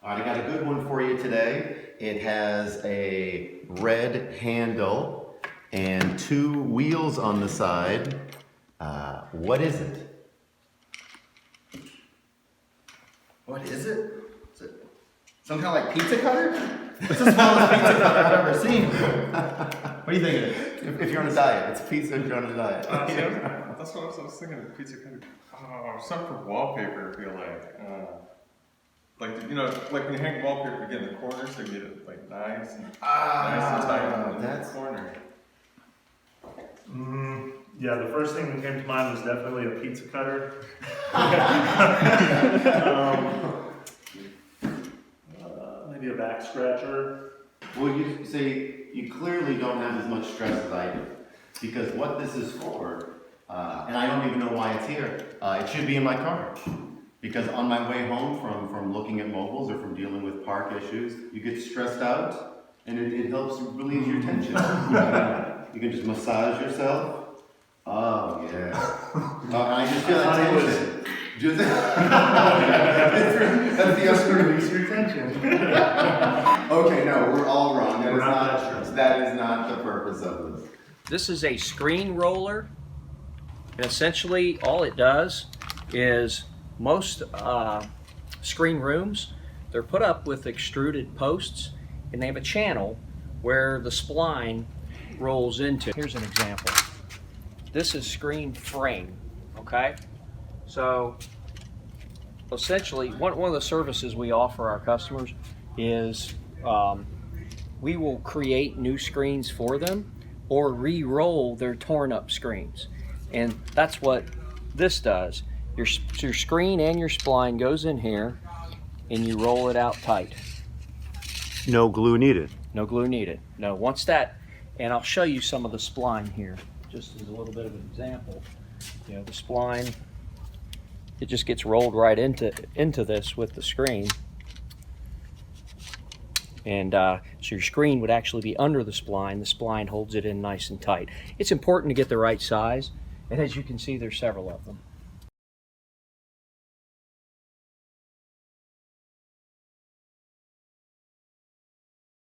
All right, I got a good one for you today. It has a red handle and 2 wheels on the side. What is it? What is it? Is it some kind of like pizza cutter? It's the smallest pizza cutter I've ever seen. What do you think it is? If you're on a diet, it's pizza if you're on a diet. That's what I was thinking of, pizza cutter. Something for wallpaper, I feel like, you know, like when you hang wallpaper, you get in the corner, so you get it like nice and tight in the corner. Yeah, the first thing that came to mind was definitely a pizza cutter. Maybe a back scratcher. Well, you clearly don't have as much stress as I do, because what this is for, and I don't even know why it's here, it should be in my car. Because on my way home from looking at mobiles or from dealing with park issues, you get stressed out, and it helps relieve your tension. You can just massage yourself. Oh, yeah. I just feel that tension. That's the other release your tension. Okay, no, we're all wrong. That is not the purpose of this. This is a screen roller, and essentially all it does is most screen rooms, they're put up with extruded posts, and they have a channel where the spline rolls into. Here's an example. This is screen frame, okay? So essentially, one of the services we offer our customers is we will create new screens for them or re-roll their torn up screens. And that's what this does. Your screen and your spline goes in here and you roll it out tight. No glue needed. No glue needed. No, once that, and I'll show you some of the spline here, just as a little bit of an example. You know, the spline, it just gets rolled right into this with the screen. And so your screen would actually be under the spline holds it in nice and tight. It's important to get the right size, and as you can see, there's several of them.